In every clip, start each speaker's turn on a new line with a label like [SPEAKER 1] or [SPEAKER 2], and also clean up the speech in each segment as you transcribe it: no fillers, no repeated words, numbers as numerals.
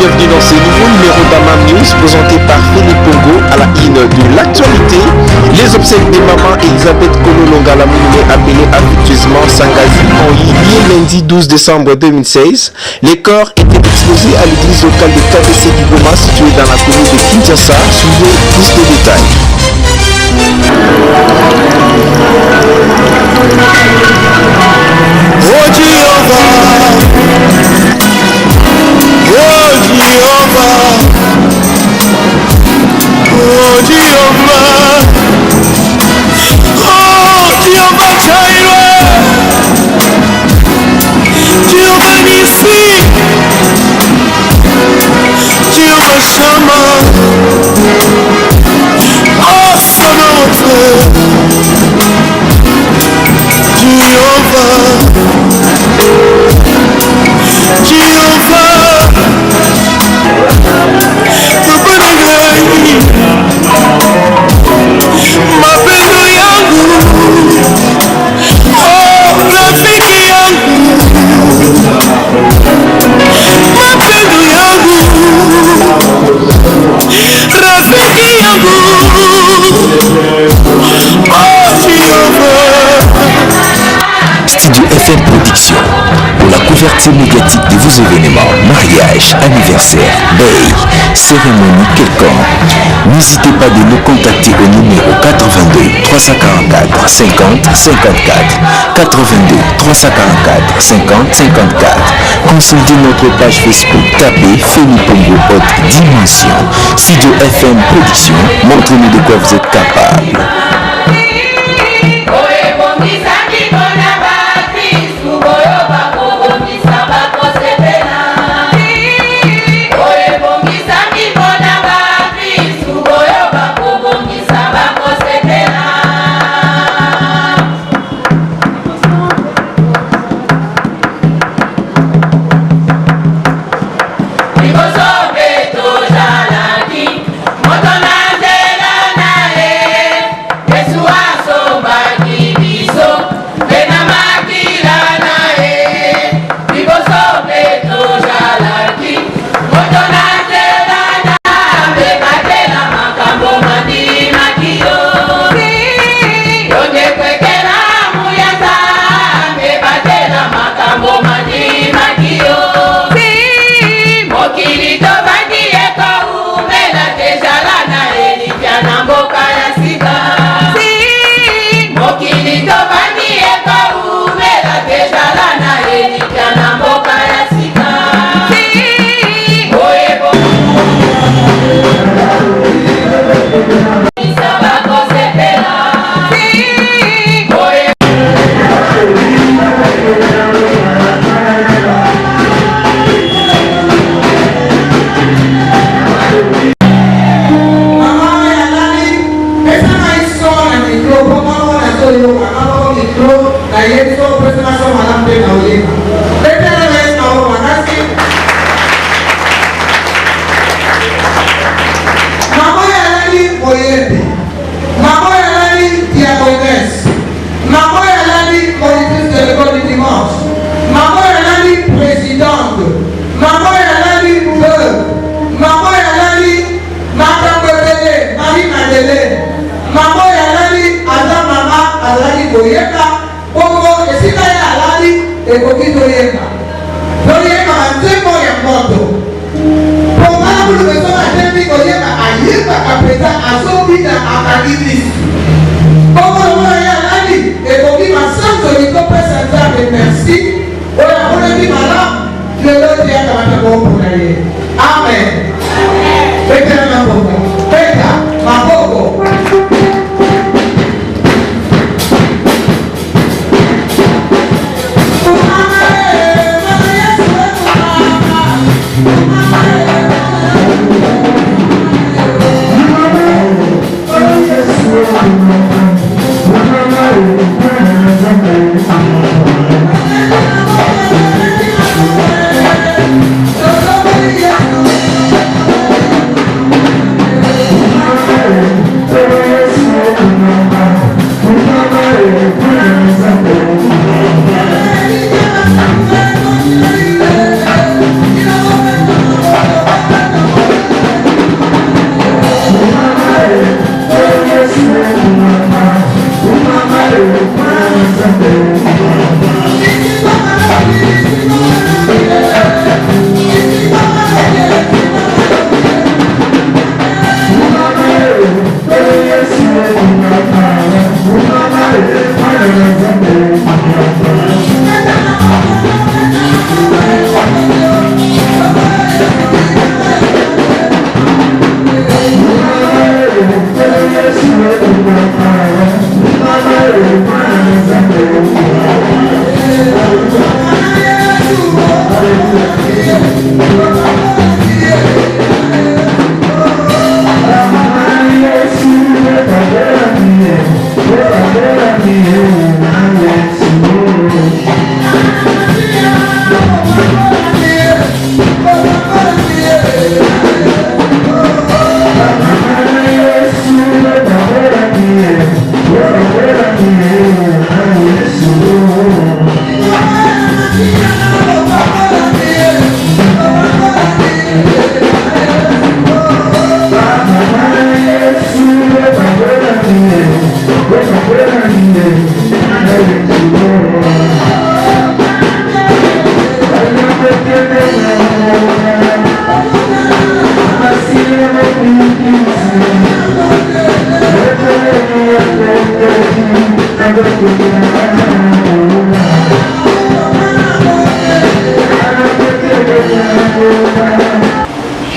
[SPEAKER 1] bienvenue dans ce nouveau numéro d'Amam News présenté par Philippe Pongo à la une de l'actualité. Les obsèques de maman Elisabeth Kololonga Lamoulé, appelée affectueusement Sangazi, ont eu lieu lundi 12 décembre 2016. Les corps étaient exposés à l'église locale de KBC Gigoma située dans la commune de Kinshasa. Suivez plus de détails.
[SPEAKER 2] Oh Jehovah, oh Jehovah, oh Jehovah Jireh, Jehovah Nissi, Jehovah Shammah, oh Sabaoth, Jehovah, mapendo yangu, oh rafiki yangu, mapendo yangu, rafiki yangu, oh Jehovah.
[SPEAKER 3] Studio FM Production pour la couverture médiatique de vos événements, mariage, anniversaire, veille, cérémonie quelconque. N'hésitez pas de nous contacter au numéro 82 344 50 54 82 344 50 54. Consultez notre page Facebook, tapez Philippe Pongo Haute Dimension. Studio FM Production, montrez-nous de quoi vous êtes capable.
[SPEAKER 2] Yeah.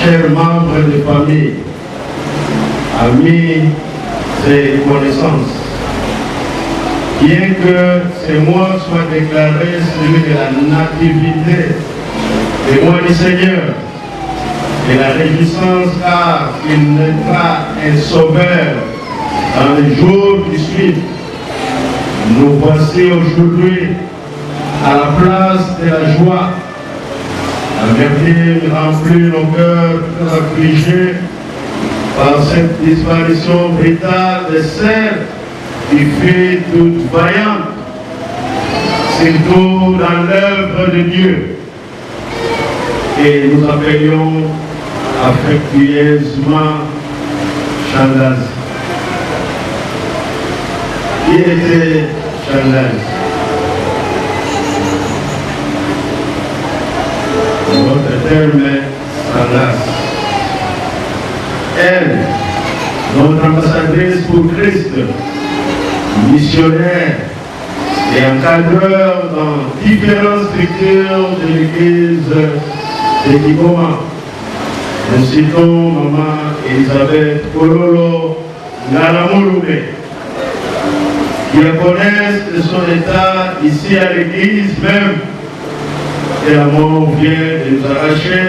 [SPEAKER 4] Chers membres de famille, amis et connaissances, bien que ces mois soient déclarés celui de la nativité des mois du Seigneur et la réjouissance car il naîtra un sauveur dans les jours qui suivent, nous voici aujourd'hui à la place de la joie. L'amertume remplit nos cœurs affligés par cette disparition brutale de celle qui fut toute vaillante, surtout dans l'œuvre de Dieu. Et nous appelions affectueusement Chandaz. Qui était Chandaz? Votre terme est Chandaz. Elle, notre ambassadrice pour Christ, missionnaire et encadreur dans différentes structures de l'église de Kigoma. Nous citons Maman Elisabeth Kololo Ngalamouloube, qui reconnaissent de son état ici à l'église même, et la mort vient de nous arracher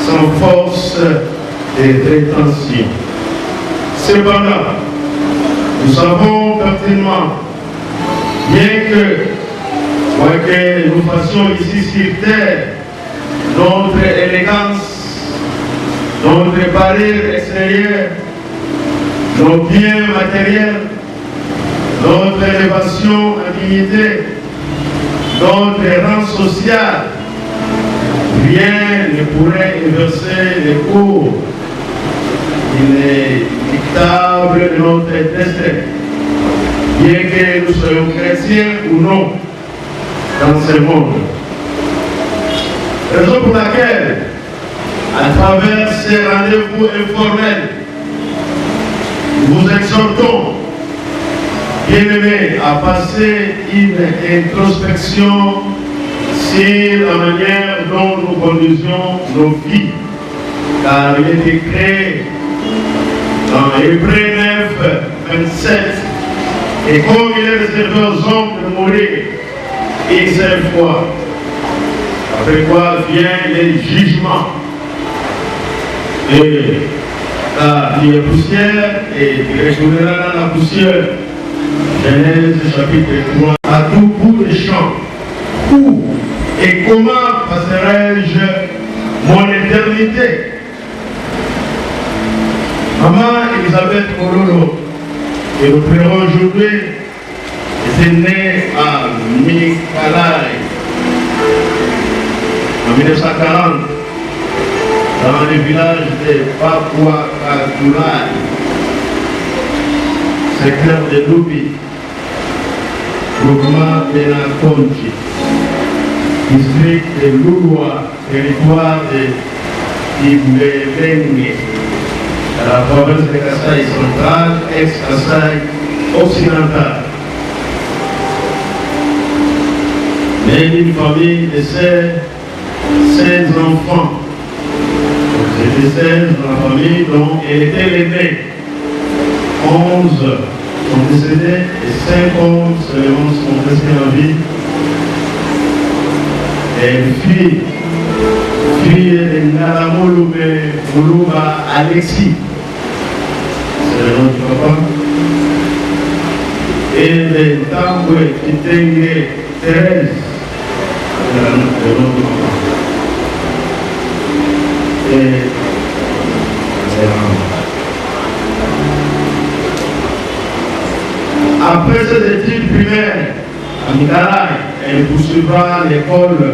[SPEAKER 4] sans force et rétention. Cependant, nous savons pertinemment, bien que, quoi que nous fassions ici sur terre, notre élégance, notre parure extérieure, nos biens matériels, notre élévation en dignité, notre rang social, rien ne pourrait inverser les cours inéluctables de notre destin, bien que nous soyons chrétiens ou non dans ce monde. Raison pour laquelle, à travers ces rendez-vous informels, nous vous exhortons, bien-aimés, à passer une introspection sur la manière dont nous conduisons nos vies, car il est écrit dans Hébreux 9, 27, et comme il est réservé aux hommes de mourir une seule fois, après quoi vient le jugement. Et la poussière, et il retournera dans la poussière. Genèse chapitre 3, à tout bout des champs. Où et comment passerai-je mon éternité? Maman Elisabeth Kololo, que nous prenons aujourd'hui, est née à Mikalai en 1940 dans le village de Papua Kalkulai, secteur de Lubi, groupement de Nakonji, district de Lulua, territoire de Ibelenge, à la province de Kasaï central, ex-Kasaï occidental. Mais d'une famille de 16 enfants. C'était 16 dans la famille dont elle était l'aînée. 11 sont décédés et 5 seulement sont restés en vie. Et une fille de Ngalamouloube Moulouba Alexis, c'est le nom du papa. et les Tamboué Kitenge Thérèse, après cette étude primaire à Mikalaï, elle poursuivra l'école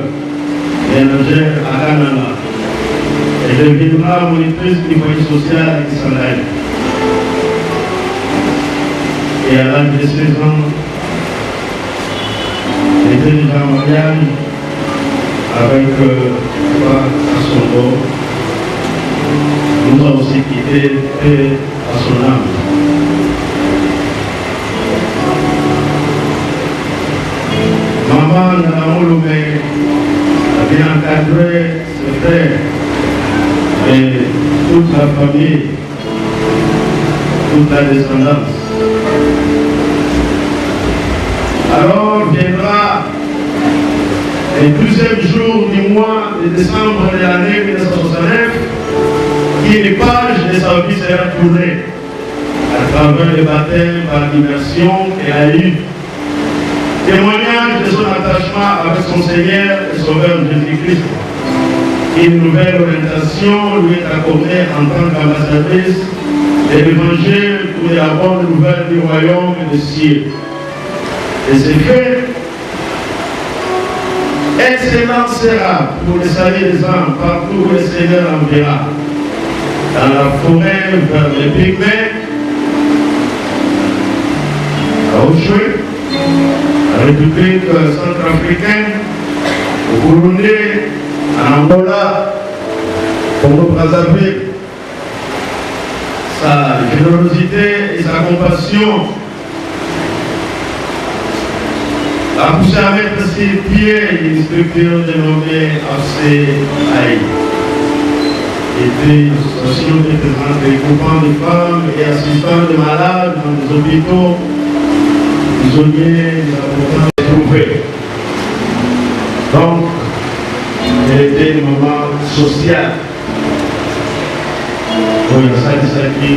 [SPEAKER 4] ménagère à Kanana. Elle deviendra monitrice du foyer social à Kisangani. Et à l'âge de 16 ans, elle était déjà en mariage avec à son bord. Nous avons aussi quitté à son âme. Maman Nanamoulomé a bien encadré ses frères et toute la famille, toute la descendance. Alors viendra le 12e jour du mois de décembre de l'année 1969, qu'une page de sa vie sera tournée à travers le baptême par l'immersion qu'elle a eu. Témoignage de son attachement avec son Seigneur et Sauveur Jésus-Christ. Une nouvelle orientation lui est accordée en tant qu'ambassadrice de l'Évangile pour la bonne nouvelle du royaume des cieux. Et c'est fait, excellent sera pour le salut des âmes partout où le Seigneur enverra. Dans la forêt vers les Pygmées, à Oshwe, la République centrafricaine, au Burundi, en Angola, Congo-Brazzaville. Sa générosité et sa compassion a poussé à mettre ses pieds une structure dénommée ACAI. Et puis, aussi nous représente des groupements de femmes et assistants de malades dans les hôpitaux, prisonniers, des avocats trouvés. Donc, elle était une maman sociale. Oui, ça qui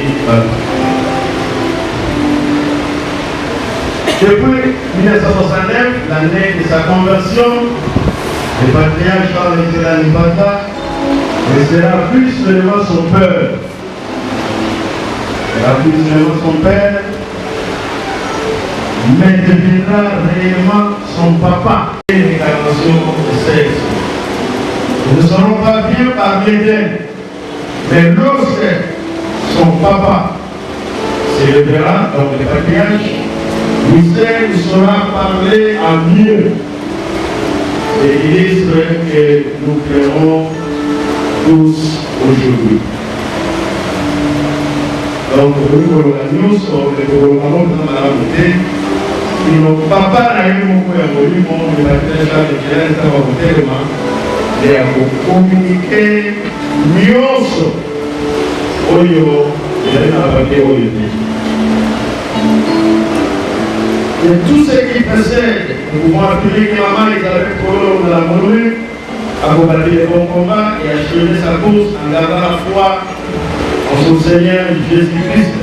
[SPEAKER 4] depuis 1969, l'année de sa conversion, le patriarche Charles Etienne Nibata restera plus seulement son père. Il a plus seulement son père, mais deviendra réellement son papa. Et l'incarnation de sexe. Nous ne serons pas bien parler d'elle, mais lorsque son papa se lèvera, donc le patriarche, Michel saura parler en mieux des ministres que nous ferons tous aujourd'hui. Donc, nous avons et nos papas n'ont pas évolué, mais à communiquer mieux et tout ce qui précède, nous pouvons appuyer que maman Elisabeth Kolo de la Monoué a combattu les bons combats et a achevé sa course en gardant la foi en son Seigneur Jésus-Christ.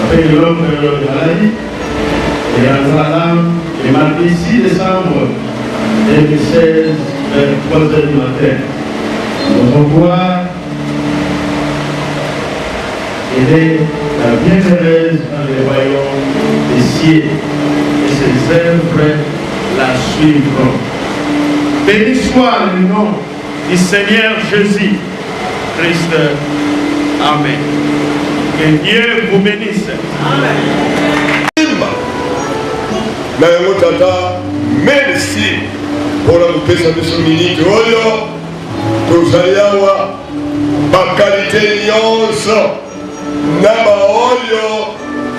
[SPEAKER 4] Après l'homme de maladie, et en l'âme, le mardi 6 décembre 2016, vers 3h du matin. Nous allons voir, elle est la bienheureuse dans le royaume des cieux, et ses œuvres la suivront. Béni soit le nom du Seigneur Jésus-Christ. Amen. Que Dieu vous bénisse. Amen.
[SPEAKER 5] Tata, merci pour la pesa de ce minute. Oyo, tozaliawa, ma qualité nyonso, na oyo,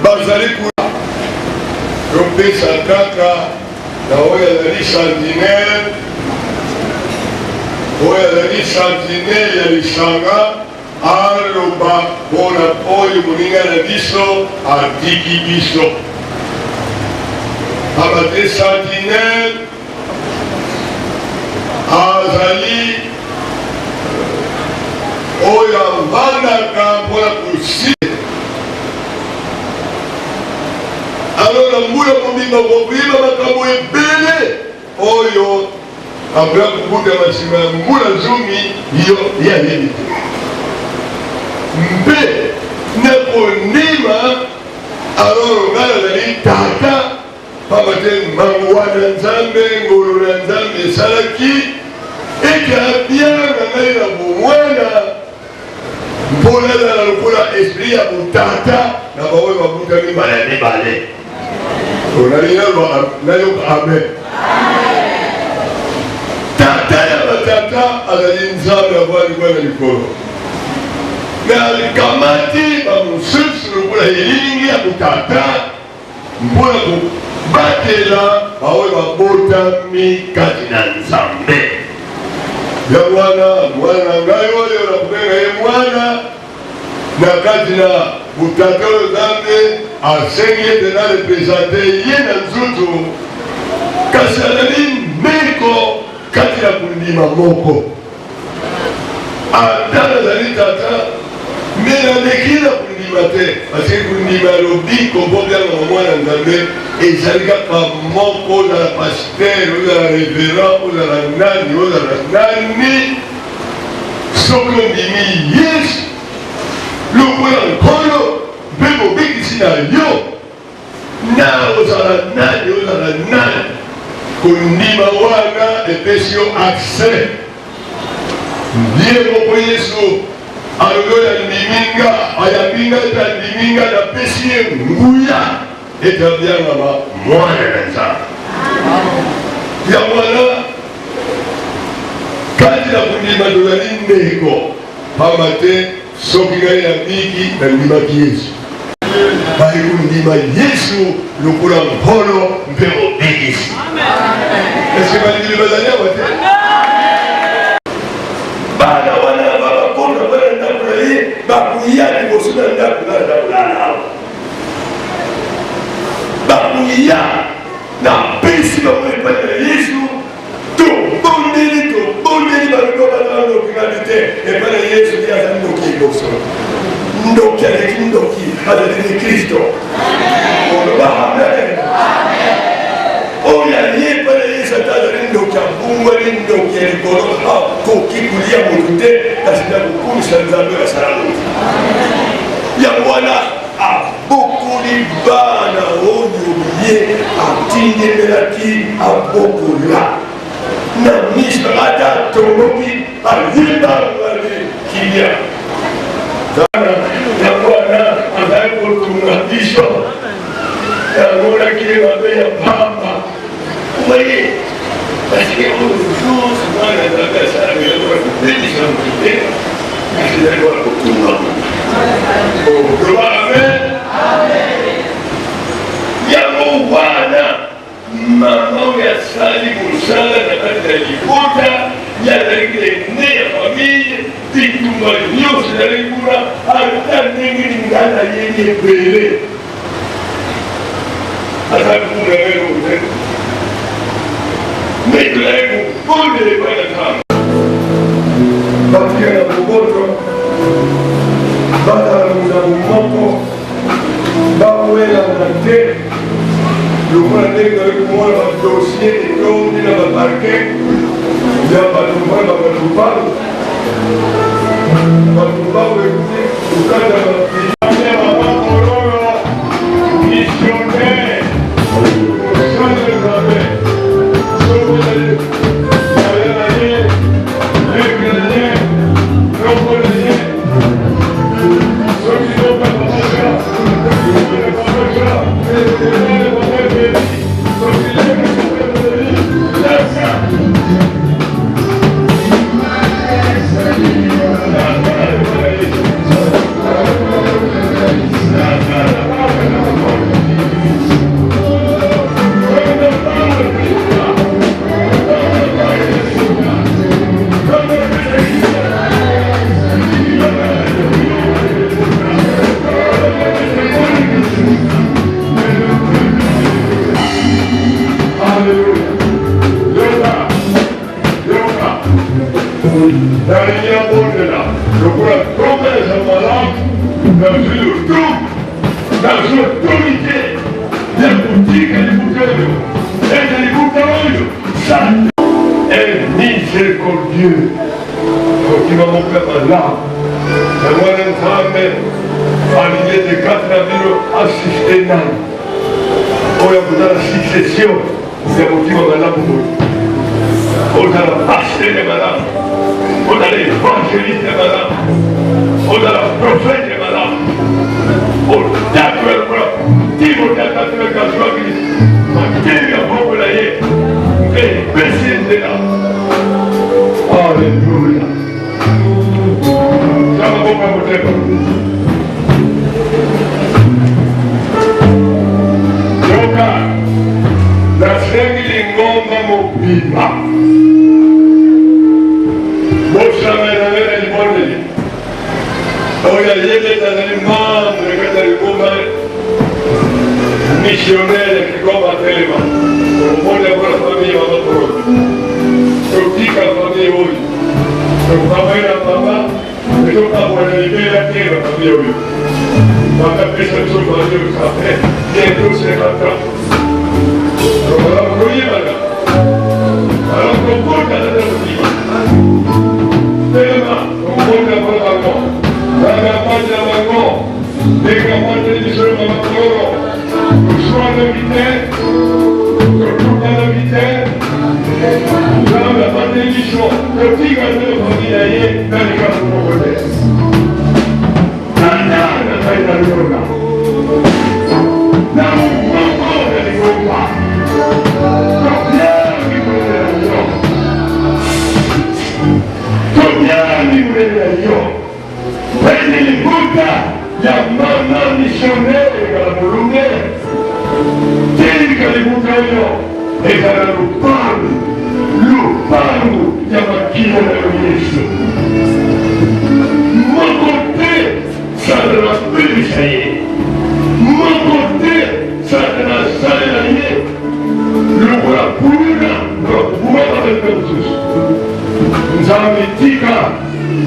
[SPEAKER 5] bazali kuna. Topesa kaka, na oyo azali sentinelle, oyo azali sentinelle ya lishanga, aloba pona oyo moninga na biso, atiki biso. Abate sentinelle, azali, oyo avandaka mpona kosi. alors na mbula mobimba kokoyeba makambo ebele oyo abra kokuta masima ya mbula zungi yo yayebi te mpe na kondima alors nga nazali tata pamba te mangu wana nzambe ngolo na nzambe esalaki ete abia na ngai na bomwana mpo nazala lokola esprit ya botata na baoyo babutami mbala ya mibale nayoka amen tata ya batata azali nzambe avwalikwa na likolo na alikamati bamosusu lokola elingi ya botata mpona kobatela baoyo babotami kati na nzambe ya mwana na ngai oyo nakobenga ye mwana na kati na botata oyo nzambe asengi ete na represente ye na nzutu kasi azali meko kati ya kondima moko ata nazali tata me naleki na kondima te parce kondima lobi kombo byanga mamwana nzambe ezali kaka moko ozala paster ozala révérend ozala nani ozala nani soki ondimi yesu lokola nkolo mpe mobikisi na yo na ozala nani ozala nani kondima wana epesi yo accès ye moko yesu alobi oyo andiminga ayambinga ete andiminga napesi ye nguya ete abyangama mwana na nzambe ya mwana kati na kondima tozali ndeko pamba te soki ngai nabiki nandimaki yesu bali kondima yesu lokola nkolo mpe mobikisi eske balingili bazali awa te bana wana babakona bana ndako na ye bakuya liboso na ndako na ndakolala bakuya na pesi bango epai na yesu tobondeli baloko bazala ndokingali te epai na yesu ye azali ndoki liboso ndoki aleki ndoki azali ni kristo oloba amen oyo aye epai na yesu ata azali ndoki abungwali ndoki ya likolo akoki kolia motu te kasi na kokumisa nzambe basala motu yango wana abokoli bana oyo ye atindemelaki abokola na miso ata atongoki ayebangale kilia yango wana azali kotunga biso yangonaki ye mabe ya pamba oye parceke oyo jour mwana nzambe asala biloko ya kopelisa motu te kasi ezali wana kotunga oloba amen yango wana mama oyo asali mosala na kati na libota yazalaki ene ya famille bitumba nyonso ezalaki kuna ata ndenge ngai nayengi ebele azali kuna eote me tozalaki kobondele bana nzambe batia na boboto bazala mozabu moko bawelana te lokola ndenge toyaki komona badossier etondi na baparke ya bato mpona bamatubalu batubalu ekuti kokata bapia babakololo missionnaire osane nzambe sokolale yaya na ye leke na ye roko na ye soki topapapaka dans une autorité, malamu. Na mwana Nzambe alingeze kati na bino asiste nani. Oya kuzala succession ya mutima malamu moyo. Ozala pasteur malamu. Ozala évangéliste malamu. Ozala prophète malamu. Otatwe kwa timo tatwe kaswa Kristo. Makemi ya Mungu la ye. Pesi ndela. Alléluia. Sama Mungu mtema. Yoka nasengi ngomba mobimba. Bosama na wena libonde. Oya yele tazali membre kata ligomba missionnaire Kigoma Telema. Mmoja kwa familia wa Makoro. Kutika familia huyu. Tukamwona baba kutoka kwa Libera tena familia huyu. Maka pesa tuko na hiyo kafe. Ndio tusekata. Roho kuiba. Anapokuta na kuiba. Telema mmoja kwa baba. Baba pamoja na wango. Ndio pamoja ni sura ya Makoro. Kusoma vitendo. Kutoka na vitendo. Nzambe apandelisho kotika ndio familia ye ndani kama mmoja. Na kaida liona. Na Mungu alikomba. Tobiani mwenyeyo. Wewe ni buta ya mama missionnaire kala Mulunge. Tini kalibuka hiyo. Ekana lupangu ya makina na Yesu. Makote sana na bilisha ye. Makote sana na sana ye. Lugula puna na kuwala mpenzusu. Nzambe tika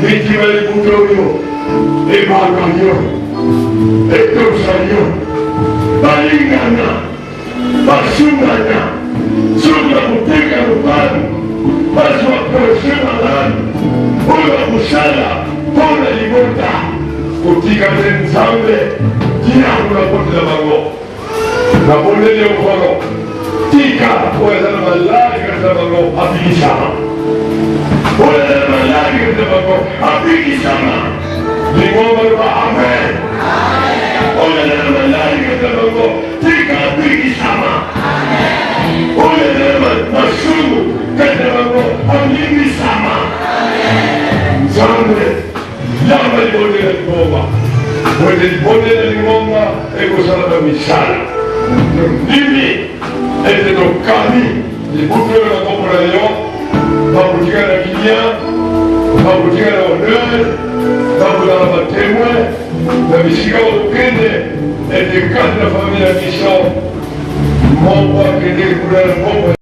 [SPEAKER 5] nikiwa libutoyo. Ebaka yo. Etosa yo. Balingana. Basungana. Sura kuteka rupani. Basi wakorosema lani. Uwa kushala. Pona libota. Kutika Nzambe. Jiangu na pote la bango. Na pone leo mkono. Tika. Uwezana malari kata bango. Apiki sama. Uwezana malari kata bango. Apiki sama. Lingoma rupa amen. Uwezana malari kata bango. Tika apiki sama. Uwezana masumu kata bango. Amimi sama. Nzambe. Lama libonde la lingoma. Wende libonde la lingoma. Ego salama misala. Nimi. Ete tokami. Libuto na kopo la leo. Babutika na kilia. Babutika na honneur. Babutika na batemwe. Na mishika wa ukende. Ete kati na familia kisho. Mwamba kende kudana mwamba.